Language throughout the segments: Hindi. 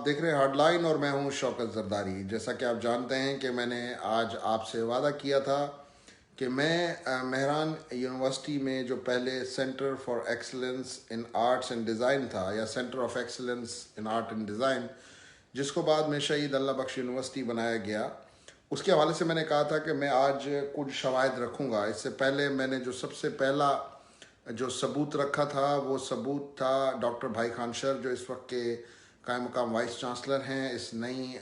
देख रहे हैं हार्डलाइन और मैं हूं शौकत जरदारी। जैसा कि आप जानते हैं कि मैंने आज आपसे वादा किया था कि मैं मेहरान यूनिवर्सिटी में जो पहले centre for excellence in arts and design था, या centre of excellence in art and design, जिसको बाद में शहीद अल्लाह बख्श यूनिवर्सिटी बनाया गया, उसके हवाले से मैंने कहा था कि मैं आज कुछ शवाहिद रखूँगा। इससे पहले मैंने जो सबसे पहला जो सबूत रखा था वो सबूत था डॉक्टर भाई खान शर, जो इस वक्त के कायम मकाम वाइस चांसलर हैं इस नई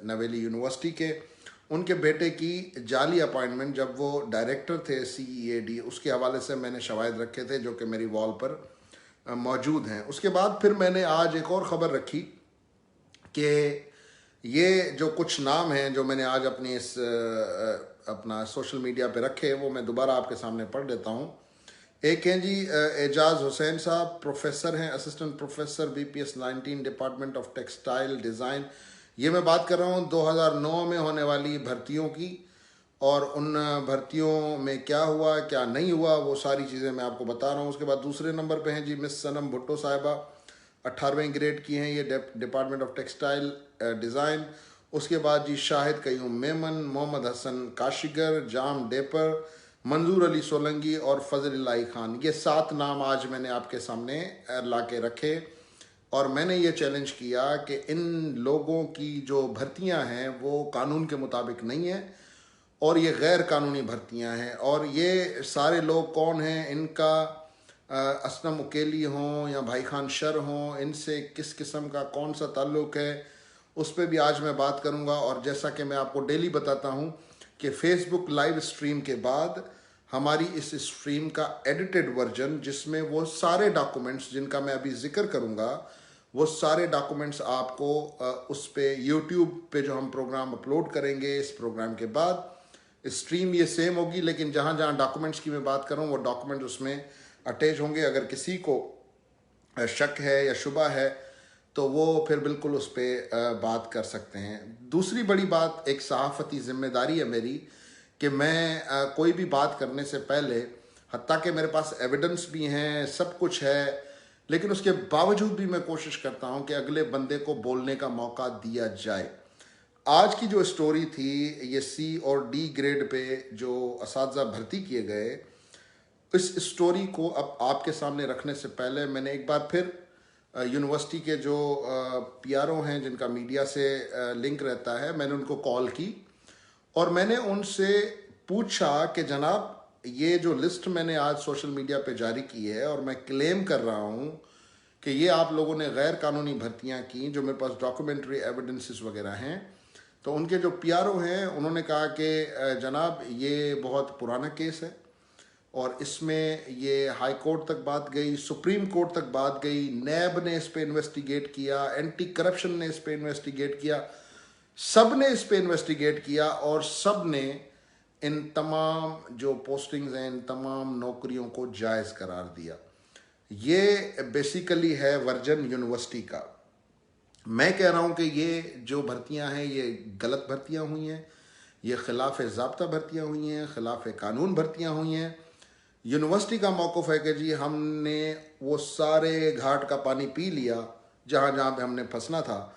नवेली यूनिवर्सिटी के। उनके बेटे की जाली अपॉइंटमेंट जब वो डायरेक्टर थे CEAD, उसके हवाले से मैंने शवाहिद रखे थे जो कि मेरी वॉल पर मौजूद हैं। उसके बाद फिर मैंने आज एक और ख़बर रखी कि ये जो कुछ नाम हैं जो मैंने आज अपनी इस अपना सोशल मीडिया पे रखे, वो मैं दोबारा आपके सामने पढ़ देता हूँ। एक हैं जी एजाज हुसैन साहब, प्रोफेसर हैं, assistant professor BPS 19 department of textile design. ये मैं बात कर रहा हूँ 2009 में होने वाली भर्तियों की, और उन भर्तियों में क्या हुआ क्या नहीं हुआ वो सारी चीज़ें मैं आपको बता रहा हूँ। उसके बाद दूसरे नंबर पे हैं जी मिस सनम भुट्टो साहिबा, 18वें ग्रेड की हैं, ये डिपार्टमेंट ऑफ टेक्सटाइल डिज़ाइन। उसके बाद जी शाहिद कयूम मेमन, मोहम्मद हसन काशिगर, जाम डेपर, मंजूर अली सोलंगी और फजल इलाही खान। ये 7 नाम आज मैंने आपके सामने ला के रखे, और मैंने ये चैलेंज किया कि इन लोगों की जो भर्तियां हैं वो कानून के मुताबिक नहीं है, और ये गैर कानूनी भर्तियां हैं। और ये सारे लोग कौन हैं, इनका असलम उकेली हों या भाई खान शर हों, इनसे किस किस्म का कौन सा ताल्लुक़ है, उस पर भी आज मैं बात करूंगा। और जैसा कि मैं आपको डेली बताता हूं कि फेसबुक लाइव स्ट्रीम के बाद हमारी इस स्ट्रीम का एडिटेड वर्जन, जिसमें वो सारे डॉक्यूमेंट्स जिनका मैं अभी जिक्र करूंगा, वो सारे डॉक्यूमेंट्स आपको उस पे यूट्यूब पे जो हम प्रोग्राम अपलोड करेंगे इस प्रोग्राम के बाद, स्ट्रीम ये सेम होगी, लेकिन जहाँ जहाँ डॉक्यूमेंट्स की मैं बात करूँ वो डॉक्यूमेंट उसमें अटैच होंगे। अगर किसी को शक है या शुबा है तो वो फिर बिल्कुल उस पर बात कर सकते हैं। दूसरी बड़ी बात, एक सहाफ़ती ज़िम्मेदारी है मेरी कि मैं कोई भी बात करने से पहले, हत्ता कि मेरे पास एविडेंस भी हैं, सब कुछ है, लेकिन उसके बावजूद भी मैं कोशिश करता हूं कि अगले बंदे को बोलने का मौका दिया जाए। आज की जो स्टोरी थी, ये C और D ग्रेड पे जो असातिज़ा भर्ती किए गए, इस स्टोरी को अब आपके सामने रखने से पहले मैंने एक बार फिर यूनिवर्सिटी के जो PRO हैं जिनका मीडिया से लिंक रहता है, मैंने उनको कॉल की और मैंने उनसे पूछा कि जनाब, ये जो लिस्ट मैंने आज सोशल मीडिया पे जारी की है और मैं क्लेम कर रहा हूँ कि ये आप लोगों ने गैर कानूनी भर्तियां की, जो मेरे पास डॉक्यूमेंट्री एविडेंसेस वगैरह हैं, तो उनके जो PRO हैं उन्होंने कहा कि जनाब ये बहुत पुराना केस है और इसमें ये हाई कोर्ट तक बात गई, सुप्रीम कोर्ट तक बात गई, नैब ने इस पे इन्वेस्टिगेट किया, एंटी करप्शन ने इस पे इन्वेस्टिगेट किया, सब ने इस पे इन्वेस्टिगेट किया, और सब ने इन तमाम जो पोस्टिंग्स हैं, इन तमाम नौकरियों को जायज़ करार दिया। ये बेसिकली है वर्जन यूनिवर्सिटी का। मैं कह रहा हूं कि ये जो भर्तियां हैं ये गलत भर्तियां हुई हैं, ये खिलाफ ज़ाब्ता भर्तियां हुई हैं, खिलाफ कानून भर्तियां हुई हैं। यूनिवर्सिटी का मौक़िफ़ है कि जी हमने वो सारे घाट का पानी पी लिया जहाँ जहाँ पे हमने फंसना था,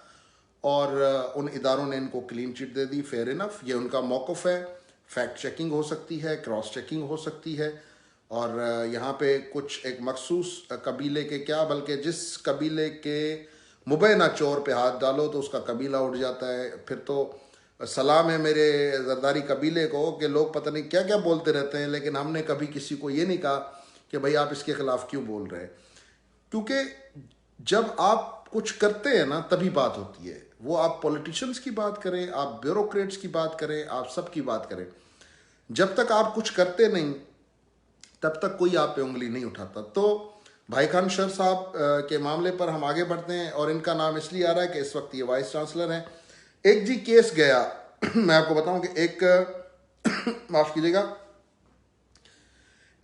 और उन इदारों ने इनको क्लीन चिट दे दी। फेयर इनफ, ये उनका मौक़िफ़ है। फैक्ट चेकिंग हो सकती है, क्रॉस चेकिंग हो सकती है, और यहाँ पे कुछ एक मखसूस कबीले के क्या, बल्कि जिस कबीले के मुबैना चोर पे हाथ डालो तो उसका कबीला उठ जाता है। फिर तो सलाम है मेरे जरदारी कबीले को कि लोग पता नहीं क्या क्या बोलते रहते हैं, लेकिन हमने कभी किसी को ये नहीं कहा कि भाई आप इसके खिलाफ क्यों बोल रहे हैं, क्योंकि जब आप कुछ करते हैं ना तभी बात होती है। वो आप पॉलिटिशियंस की बात करें, आप ब्यूरोक्रेट्स की बात करें, आप सब की बात करें, जब तक आप कुछ करते नहीं तब तक कोई आप पे उंगली नहीं उठाता। तो भाई खान शर साहब के मामले पर हम आगे बढ़ते हैं, और इनका नाम इसलिए आ रहा है कि इस वक्त ये वाइस चांसलर हैं। एक जी केस गया मैं आपको बताऊं कि एक माफ कीजिएगा,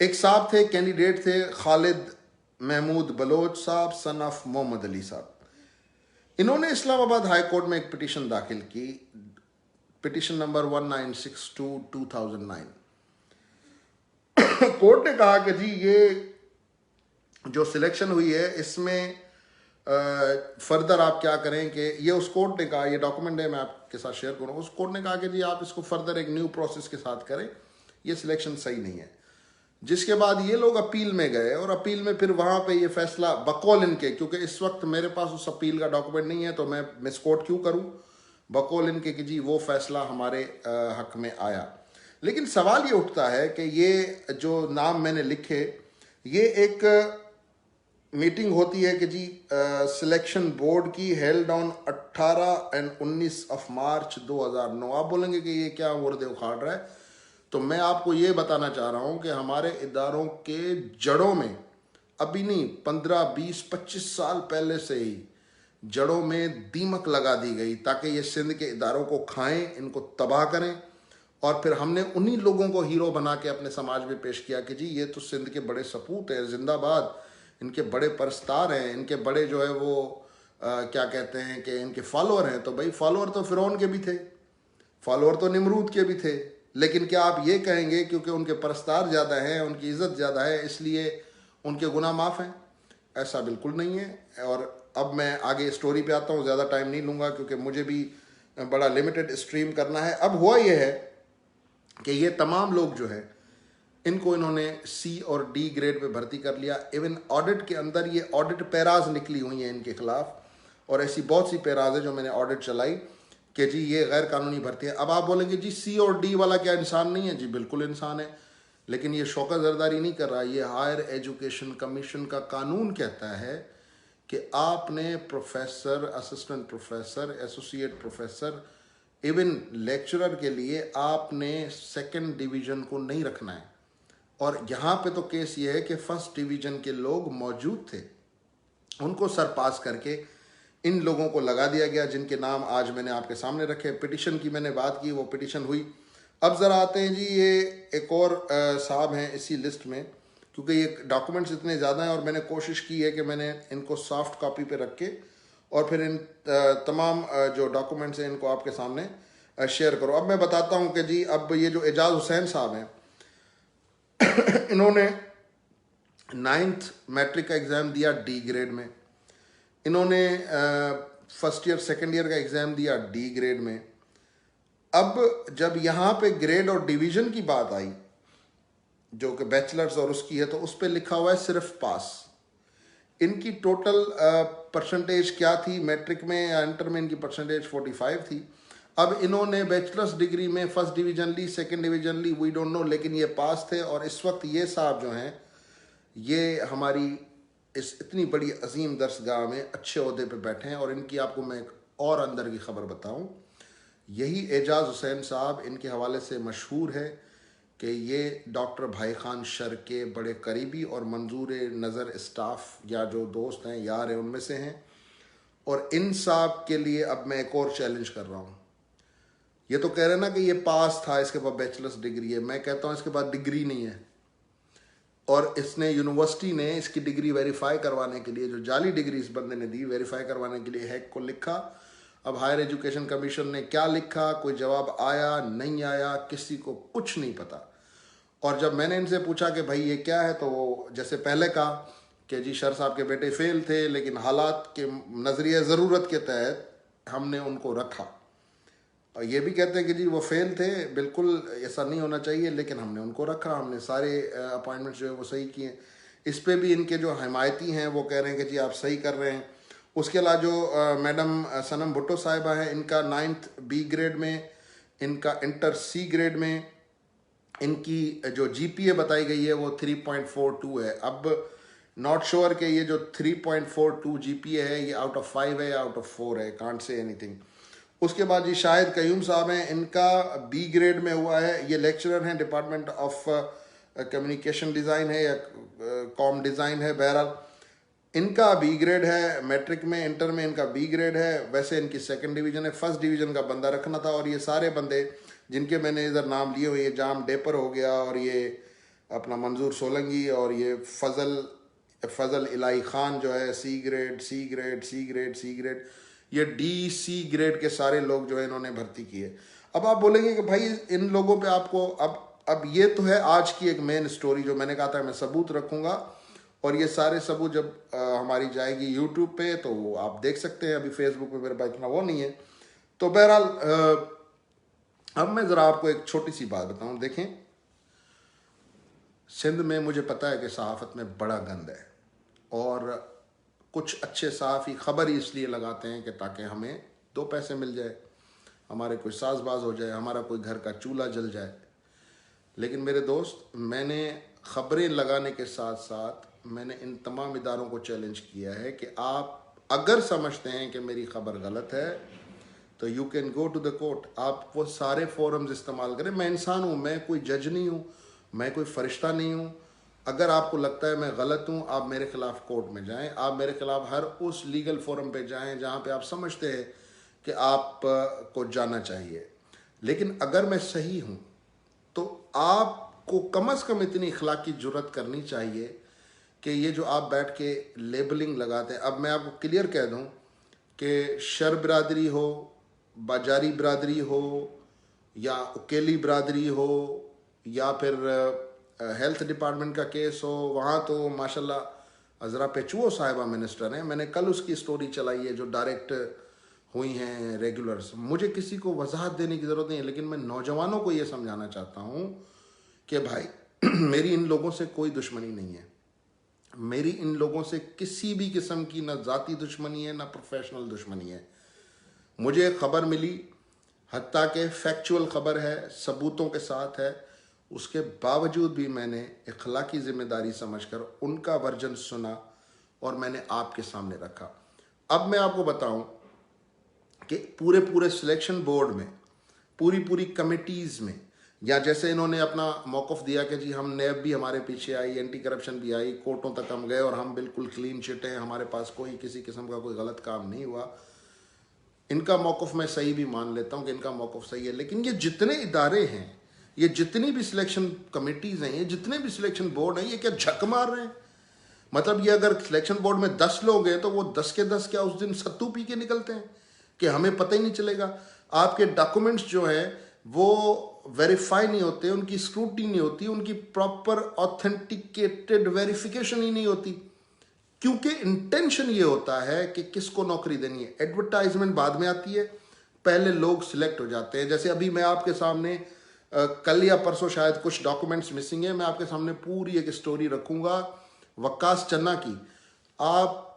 एक साहब थे, कैंडिडेट थे, खालिद महमूद बलोच साहब, सन ऑफ मोहम्मद अली साहब। इन्होंने इस्लामाबाद हाई कोर्ट में एक पिटीशन दाखिल की, पिटीशन नंबर 1962/2009। कोर्ट ने कहा कि जी ये जो सिलेक्शन हुई है इसमें फर्दर आप क्या करें कि ये उस कोर्ट ने कहा, ये डॉक्यूमेंट है मैं आपके साथ शेयर करूँगा, उस कोर्ट ने कहा कि जी आप इसको फर्दर एक न्यू प्रोसेस के साथ करें, ये सिलेक्शन सही नहीं है। जिसके बाद ये लोग अपील में गए और अपील में फिर वहाँ पे ये फैसला बकौल इनके, क्योंकि इस वक्त मेरे पास उस अपील का डॉक्यूमेंट नहीं है तो मैं मिसकोट क्यों करूँ, बकौल इनके कि जी वो फैसला हमारे हक में आया। लेकिन सवाल ये उठता है कि ये जो नाम मैंने लिखे, ये एक मीटिंग होती है कि जी सिलेक्शन बोर्ड की, हेल्ड ऑन 18 और 19 मार्च 2009। आप बोलेंगे कि ये क्या मुर्दे उखाड़ रहा है, तो मैं आपको ये बताना चाह रहा हूं कि हमारे इदारों के जड़ों में अभी नहीं, 15, 20, 25 साल पहले से ही जड़ों में दीमक लगा दी गई ताकि ये सिंध के इदारों को खाएं, इनको तबाह करें। और फिर हमने उन्हीं लोगों को हीरो बना के अपने समाज में पेश किया कि जी ये तो सिंध के बड़े सपूत हैं, जिंदाबाद, इनके बड़े परस्तार हैं, इनके बड़े जो है वो क्या कहते हैं कि इनके फॉलोअर हैं। तो भाई फॉलोअर तो फिरौन के भी थे, फॉलोअर तो निमरूद के भी थे, लेकिन क्या आप ये कहेंगे क्योंकि उनके परस्तार ज़्यादा हैं, उनकी इज़्ज़त ज़्यादा है, इसलिए उनके गुनाह माफ़ हैं? ऐसा बिल्कुल नहीं है। और अब मैं आगे स्टोरी पे आता हूँ, ज़्यादा टाइम नहीं लूँगा क्योंकि मुझे भी बड़ा लिमिटेड स्ट्रीम करना है। अब हुआ ये है कि ये तमाम लोग जो है इनको इन्होंने सी और डी ग्रेड पे भर्ती कर लिया। इवन ऑडिट के अंदर ये ऑडिट पैराज निकली हुई हैं इनके खिलाफ, और ऐसी बहुत सी पैराज है जो मैंने ऑडिट चलाई कि जी ये गैर कानूनी भर्ती है। अब आप बोलेंगे जी सी और डी वाला क्या इंसान नहीं है? जी बिल्कुल इंसान है, लेकिन ये शौकत जरदारी नहीं कर रहा। ये हायर एजुकेशन कमीशन का कानून कहता है कि आपने professor, assistant professor, associate professor, even lecturer के लिए आपने सेकंड डिवीजन को नहीं रखना है। और यहाँ पे तो केस ये है कि फर्स्ट डिवीजन के लोग मौजूद थे, उनको सरपास करके इन लोगों को लगा दिया गया जिनके नाम आज मैंने आपके सामने रखे। पिटिशन की मैंने बात की, वो पिटिशन हुई। अब ज़रा आते हैं जी, ये एक और साहब हैं इसी लिस्ट में, क्योंकि ये डॉक्यूमेंट्स इतने ज़्यादा हैं और मैंने कोशिश की है कि मैंने इनको सॉफ्ट कॉपी पे रख के और फिर इन तमाम जो डॉक्यूमेंट्स हैं इनको आपके सामने शेयर करो। अब मैं बताता हूँ कि जी अब ये जो एजाज हुसैन साहब हैं इन्होंने 9th मैट्रिक का एग्ज़ाम दिया डी ग्रेड में, इन्होंने फर्स्ट ईयर सेकेंड ईयर का एग्ज़ाम दिया डी ग्रेड में। अब जब यहाँ पे ग्रेड और डिवीज़न की बात आई जो कि बैचलर्स और उसकी है, तो उस पर लिखा हुआ है सिर्फ पास। इनकी टोटल परसेंटेज क्या थी मैट्रिक में या इंटर में? इनकी परसेंटेज 45 थी। अब इन्होंने बैचलर्स डिग्री में फर्स्ट डिवीज़न ली, सेकंड डिवीज़न ली, वी डोंट नो, लेकिन ये पास थे। और इस वक्त ये साहब जो हैं ये हमारी इस इतनी बड़ी अजीम दरसगाह में अच्छे ओहदे पे बैठे हैं। और इनकी आपको मैं एक और अंदर की खबर बताऊं, यही एजाज हुसैन साहब इनके हवाले से मशहूर है कि ये डॉक्टर भाई खान शर के बड़े करीबी और मंजूर नज़र स्टाफ या जो दोस्त हैं, यार हैं, उनमें से हैं। और इन साहब के लिए अब मैं एक और चैलेंज कर रहा हूँ। ये तो कह रहे हैं ना कि ये पास था, इसके पास बैचलर्स डिग्री है। मैं कहता हूँ इसके पास डिग्री नहीं है, और इसने यूनिवर्सिटी ने इसकी डिग्री वेरीफाई करवाने के लिए, जो जाली डिग्री इस बंदे ने दी, वेरीफाई करवाने के लिए हैक को लिखा। अब हायर एजुकेशन कमीशन ने क्या लिखा, कोई जवाब आया नहीं आया, किसी को कुछ नहीं पता। और जब मैंने इनसे पूछा कि भाई ये क्या है, तो वो जैसे पहले कहा कि जी शर साहब के बेटे फेल थे, लेकिन हालात के नज़रिए ज़रूरत के तहत हमने उनको रखा। और ये भी कहते हैं कि जी वो फेल थे, बिल्कुल ऐसा नहीं होना चाहिए, लेकिन हमने उनको रखा, हमने सारे अपॉइंटमेंट्स जो है वो सही किए। इस पे भी इनके जो हिमायती हैं वो कह रहे हैं कि जी आप सही कर रहे हैं। उसके अलावा जो मैडम सनम भुट्टो साहिबा हैं, इनका 9th बी ग्रेड में, इनका इंटर सी ग्रेड में इनकी जो जीपीए बताई गई है वो 3.42 है। अब नॉट श्योर कि ये जो 3.42 जीपीए है ये आउट ऑफ 5 है या आउट ऑफ 4 है, कांट से एनीथिंग। उसके बाद जी शाहिद कयूम साहब हैं, इनका बी ग्रेड में हुआ है। ये लेक्चरर हैं, डिपार्टमेंट ऑफ कम्युनिकेशन डिज़ाइन है या कॉम डिज़ाइन है, बहरहाल इनका बी ग्रेड है। मैट्रिक में, इंटर में इनका बी ग्रेड है। वैसे इनकी सेकंड डिवीज़न है, फर्स्ट डिवीज़न का बंदा रखना था। और ये सारे बंदे जिनके मैंने इधर नाम लिए हुए, ये जाम डेपर हो गया, और ये अपना मंजूर सोलंगी, और ये फजल इलाही खान जो है C grade, C grade, C grade, C grade, ये डी सी ग्रेड के सारे लोग जो है इन्होंने भर्ती किए। अब आप बोलेंगे कि भाई इन लोगों पे आपको अब ये तो है आज की एक मेन स्टोरी जो मैंने कहा था मैं सबूत रखूंगा, और ये सारे सबूत जब हमारी जाएगी यूट्यूब पे तो आप देख सकते हैं। अभी फेसबुक पे मेरे पास इतना वो नहीं है। तो बहरहाल अब मैं ज़रा आपको एक छोटी सी बात बताऊं। देखें, सिंध में मुझे पता है कि सहाफ़त में बड़ा गंद है, और कुछ अच्छे सहाफ़ी खबर ही इसलिए लगाते हैं कि ताकि हमें दो पैसे मिल जाए, हमारे कोई साजबाज हो जाए, हमारा कोई घर का चूल्हा जल जाए। लेकिन मेरे दोस्त, मैंने खबरें लगाने के साथ साथ मैंने इन तमाम इदारों को चैलेंज किया है कि आप अगर समझते हैं कि मेरी खबर गलत है तो you can go to the court. आप वो सारे फोरम्स इस्तेमाल करें। मैं इंसान हूँ, मैं कोई जज नहीं हूँ, मैं कोई फरिश्ता नहीं हूँ। अगर आपको लगता है मैं गलत हूँ, आप मेरे खिलाफ कोर्ट में जाएं, आप मेरे खिलाफ हर उस लीगल फोरम पे जाएं जहाँ पे आप समझते हैं कि आप को जाना चाहिए। लेकिन अगर मैं सही हूँ तो आपको कम से कम इतनी इखलाकी जुर्रत करनी चाहिए कि ये जो आप बैठ के लेबलिंग लगाते हैं। अब मैं आपको क्लियर कह दूं कि शर बिरादरी हो, बाजारी बिरादरी हो, या उकेली बिरादरी हो, या फिर हेल्थ डिपार्टमेंट का केस हो, वहाँ तो माशाल्लाह अजरा पेचुओ साहिबा मिनिस्टर हैं। मैंने कल उसकी स्टोरी चलाई है जो डायरेक्ट हुई हैं रेगुलर्स। मुझे किसी को वजाहत देने की ज़रूरत नहीं है, लेकिन मैं नौजवानों को ये समझाना चाहता हूँ कि भाई मेरी इन लोगों से कोई दुश्मनी नहीं है। मेरी इन लोगों से किसी भी किस्म की ना ज़ाती दुश्मनी है, ना प्रोफेशनल दुश्मनी है। मुझे एक ख़बर मिली, हत्ता के फैक्चुअल ख़बर है, सबूतों के साथ है, उसके बावजूद भी मैंने इखलाकी ज़िम्मेदारी समझकर उनका वर्जन सुना और मैंने आपके सामने रखा। अब मैं आपको बताऊं कि पूरे पूरे सिलेक्शन बोर्ड में, पूरी पूरी कमिटीज़ में, या जैसे इन्होंने अपना मौक़िफ़ दिया कि जी हम नैब भी हमारे पीछे आई, एंटी करप्शन भी आई, कोर्टों तक हम गए और हम बिल्कुल क्लीन चिट हैं, हमारे पास कोई किसी किस्म का कोई गलत काम नहीं हुआ। इनका मौक़िफ़ मैं सही भी मान लेता हूँ कि इनका मौक़िफ़ सही है। लेकिन ये जितने इदारे हैं, ये जितनी भी सिलेक्शन कमिटीज़ हैं, ये जितने भी सिलेक्शन बोर्ड हैं, ये क्या झक मार रहे हैं? मतलब ये अगर सिलेक्शन बोर्ड में 10 लोग हैं तो वो 10 के 10 क्या उस दिन सत्तू पी के निकलते हैं कि हमें पता ही नहीं चलेगा? आपके डॉक्यूमेंट्स जो है वो वेरीफाई नहीं होते, उनकी स्क्रूटनी नहीं होती, उनकी प्रॉपर ऑथेंटिकेटेड वेरिफिकेशन ही नहीं होती, क्योंकि इंटेंशन ये होता है कि किसको नौकरी देनी है। एडवर्टाइजमेंट बाद में आती है, पहले लोग सिलेक्ट हो जाते हैं। जैसे अभी मैं आपके सामने कल या परसों शायद कुछ डॉक्यूमेंट्स मिसिंग है, मैं आपके सामने पूरी एक स्टोरी रखूंगा वक्कास चन्ना की। आप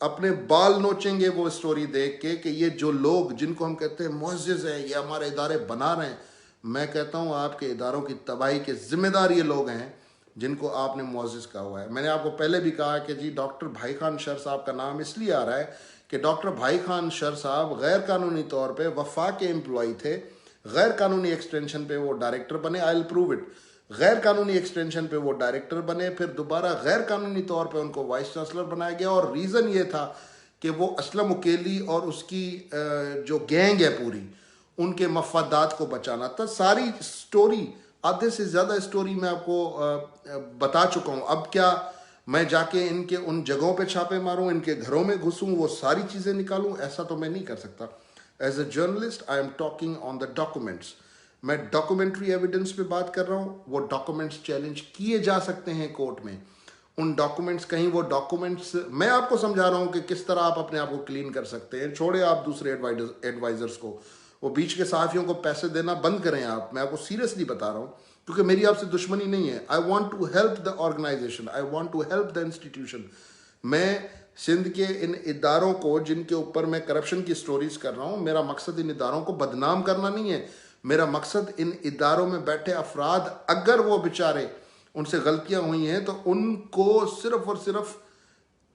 अपने बाल नोचेंगे वो स्टोरी देख के कि ये जो लोग जिनको हम कहते हैं मुअज़्ज़िज़ हैं, ये हमारे इदारे बना रहे हैं। मैं कहता हूँ आपके इदारों की तबाही के जिम्मेदार ये लोग हैं जिनको आपने मुअज़्ज़िज़ कहा हुआ है। मैंने आपको पहले भी कहा कि जी डॉक्टर भाई खान शर साहब का नाम इसलिए आ रहा है कि डॉक्टर भाई खान शर साहब गैर कानूनी तौर पर वफा के एम्प्लॉय थे, गैर कानूनी एक्सटेंशन पे वो डायरेक्टर बने। I will prove it. गैर कानूनी एक्सटेंशन पे वो डायरेक्टर बने, फिर दोबारा गैर कानूनी तौर पे उनको वाइस चांसलर बनाया गया, और रीज़न ये था कि वो असलम उकेली और उसकी जो गैंग है पूरी, उनके मफादात को बचाना था। सारी स्टोरी, आधे से ज़्यादा स्टोरी मैं आपको बता चुका हूँ। अब क्या मैं जाके इनके उन जगहों पे छापे मारूं, इनके घरों में घुसूं, वो सारी चीज़ें निकालूं? ऐसा तो मैं नहीं कर सकता। As a journalist I am talking on the documents. मैं डॉक्यूमेंट्री एविडेंस पे बात कर रहा हूँ। वो डॉक्यूमेंट्स चैलेंज किए जा सकते हैं कोर्ट में। उन डॉक्यूमेंट्स, कहीं वो डॉक्यूमेंट्स, मैं आपको समझा रहा हूँ कि किस तरह आप अपने आप को क्लीन कर सकते हैं। छोड़े आप दूसरे एडवाइजर्स को, वो बीच के सहाफ़ियों को पैसे देना बंद करें आप। मैं आपको सीरियसली बता रहा हूँ, क्योंकि मेरी आपसे दुश्मनी नहीं है। I want to help the organization, I want to help the institution. मैं सिंध के इन इदारों को जिनके ऊपर मैं करप्शन की स्टोरीज कर रहा हूँ, मेरा मकसद इन इदारों को बदनाम करना नहीं है। मेरा मकसद इन इदारों में बैठे अफराद, अगर वो बेचारे उनसे गलतियां हुई हैं तो उनको सिर्फ और सिर्फ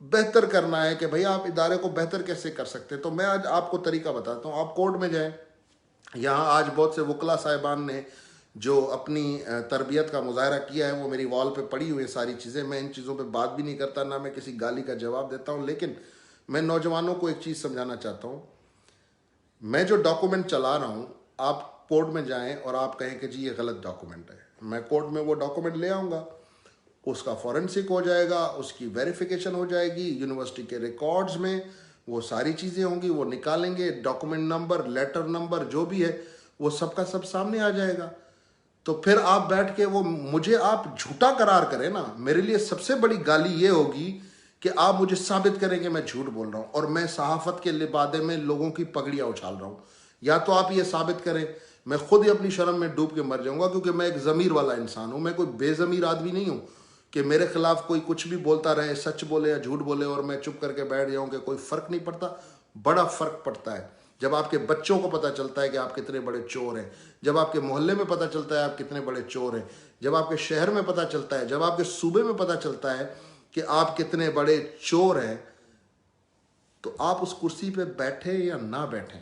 बेहतर करना है कि भाई आप इदारे को बेहतर कैसे कर सकते हैं। तो मैं आज आपको तरीका बताता हूँ। आप कोर्ट में जाएं। यहाँ आज बहुत से वकला साहिबान ने जो अपनी तरबियत का मुजाहरा किया है वो मेरी वॉल पे पड़ी हुई है सारी चीज़ें। मैं इन चीज़ों पे बात भी नहीं करता, ना मैं किसी गाली का जवाब देता हूँ। लेकिन मैं नौजवानों को एक चीज़ समझाना चाहता हूँ। मैं जो डॉक्यूमेंट चला रहा हूँ, आप कोर्ट में जाएं और आप कहें कि जी ये गलत डॉक्यूमेंट है, मैं कोर्ट में वो डॉक्यूमेंट ले आऊँगा, उसका फॉरेंसिक हो जाएगा, उसकी वेरिफिकेशन हो जाएगी, यूनिवर्सिटी के रिकॉर्ड्स में वो सारी चीज़ें होंगी, वो निकालेंगे, डॉक्यूमेंट नंबर, लेटर नंबर जो भी है वो सबका सब सामने आ जाएगा। तो फिर आप बैठ के वो मुझे आप झूठा करार करें ना। मेरे लिए सबसे बड़ी गाली ये होगी कि आप मुझे साबित करें कि मैं झूठ बोल रहा हूं और मैं सहाफत के लिबादे में लोगों की पगड़ियां उछाल रहा हूं। या तो आप ये साबित करें, मैं खुद ही अपनी शर्म में डूब के मर जाऊंगा, क्योंकि मैं एक ज़मीर वाला इंसान हूं। मैं कोई बेज़मीर आदमी नहीं हूं कि मेरे खिलाफ कोई कुछ भी बोलता रहे, सच बोले या झूठ बोले, और मैं चुप करके बैठ जाऊं कि कोई फ़र्क नहीं पड़ता। बड़ा फ़र्क पड़ता है जब आपके बच्चों को पता चलता है कि आप कितने बड़े चोर हैं, जब आपके मोहल्ले में पता चलता है आप कितने बड़े चोर हैं, जब आपके शहर में पता चलता है, जब आपके सूबे में पता चलता है कि आप कितने बड़े चोर हैं। तो आप उस कुर्सी पे बैठे या ना बैठे,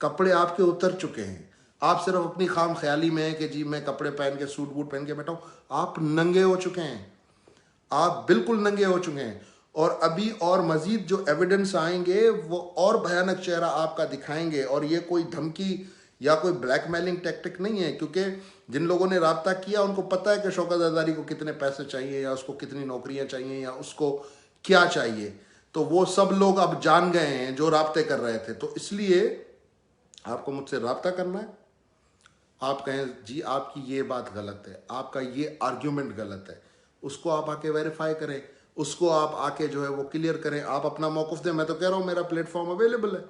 कपड़े आपके उतर चुके हैं। आप सिर्फ अपनी खाम ख्याली में है कि जी मैं कपड़े पहन के, सूट बूट पहन के बैठा हूं। आप नंगे हो चुके हैं, आप बिल्कुल नंगे हो चुके हैं। और अभी और मजीद जो एविडेंस आएंगे वो और भयानक चेहरा आपका दिखाएंगे। और ये कोई धमकी या कोई ब्लैकमेलिंग टैक्टिक नहीं है, क्योंकि जिन लोगों ने राब्ता किया उनको पता है कि शौकत ज़रदारी को कितने पैसे चाहिए, या उसको कितनी नौकरियां चाहिए, या उसको क्या चाहिए। तो वो सब लोग अब जान गए हैं जो राब्ते कर रहे थे। तो इसलिए आपको मुझसे राब्ता करना है, आप कहें जी आपकी ये बात गलत है, आपका ये आर्ग्यूमेंट गलत है, उसको आप आके वेरीफाई करें, उसको आप आके जो है वो क्लियर करें, आप अपना मौक़िफ़ दें। मैं तो कह रहा हूँ मेरा प्लेटफॉर्म अवेलेबल है।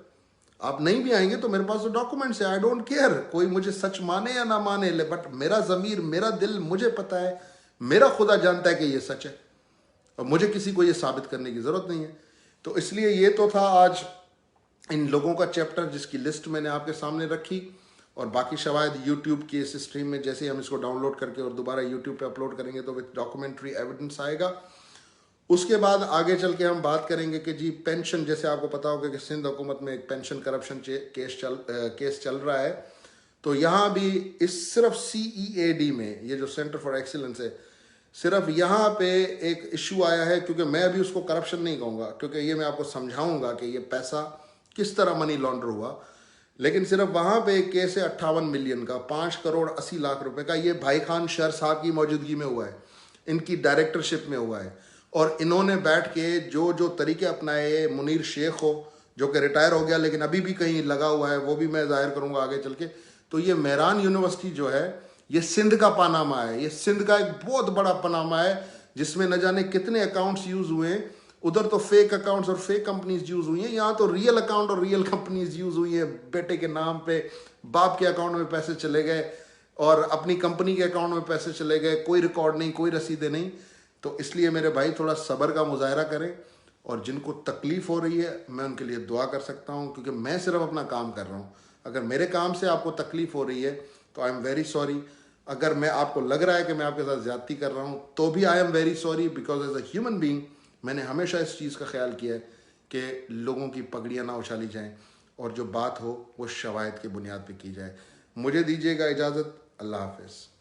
आप नहीं भी आएंगे तो मेरे पास तो डॉक्यूमेंट्स है। आई डोंट केयर कोई मुझे सच माने या ना माने, बट मेरा ज़मीर, मेरा दिल मुझे पता है, मेरा खुदा जानता है कि ये सच है, और मुझे किसी को ये साबित करने की ज़रूरत नहीं है। तो इसलिए ये तो था आज इन लोगों का चैप्टर जिसकी लिस्ट मैंने आपके सामने रखी। और बाकी शवायद यूट्यूब की इस स्ट्रीम में जैसे हम इसको डाउनलोड करके और दोबारा यूट्यूब पे अपलोड करेंगे तो विद डॉक्यूमेंट्री एविडेंस आएगा। उसके बाद आगे चल के हम बात करेंगे कि जी पेंशन, जैसे आपको पता होगा कि सिंध हुकूमत में एक पेंशन करप्शन केस चल रहा है। तो यहाँ भी इस सिर्फ CEAD में, ये जो सेंटर फॉर एक्सीलेंस है, सिर्फ यहाँ पे एक इशू आया है, क्योंकि मैं अभी उसको करप्शन नहीं कहूँगा, क्योंकि ये मैं आपको समझाऊंगा कि ये पैसा किस तरह मनी लॉन्डर हुआ। लेकिन सिर्फ वहाँ पे एक केस है 58 मिलियन का, 5 करोड़ 80 लाख रुपए का। ये भाई खान शर साहब की मौजूदगी में हुआ है, इनकी डायरेक्टरशिप में हुआ है। और इन्होंने बैठ के जो जो तरीके अपनाए, मुनीर शेख हो जो कि रिटायर हो गया लेकिन अभी भी कहीं लगा हुआ है, वो भी मैं जाहिर करूँगा आगे चल के। तो ये मेहरान यूनिवर्सिटी जो है ये सिंध का पनामा है, ये सिंध का एक बहुत बड़ा पनामा है, जिसमें न जाने कितने अकाउंट्स यूज हुए हैं। उधर तो फेक अकाउंट्स और फेक कंपनीज यूज हुई हैं, यहाँ तो रियल अकाउंट और रियल कंपनीज यूज हुई है। बेटे के नाम पे बाप के अकाउंट में पैसे चले गए और अपनी कंपनी के अकाउंट में पैसे चले गए, कोई रिकॉर्ड नहीं, कोई रसीदें नहीं। तो इसलिए मेरे भाई थोड़ा सब्र का मुजाहरा करें, और जिनको तकलीफ हो रही है मैं उनके लिए दुआ कर सकता हूँ, क्योंकि मैं सिर्फ अपना काम कर रहा हूँ। अगर मेरे काम से आपको तकलीफ हो रही है तो आई एम वेरी सॉरी। अगर मैं आपको लग रहा है कि मैं आपके साथ ज्यादती कर रहा हूँ तो भी I am very sorry, because as a human being मैंने हमेशा इस चीज़ का ख्याल किया है कि लोगों की पगड़ियाँ ना उछाली जाएं, और जो बात हो वो शवायद की बुनियाद पे की जाए। मुझे दीजिएगा इजाज़त। अल्लाह हाफिज़।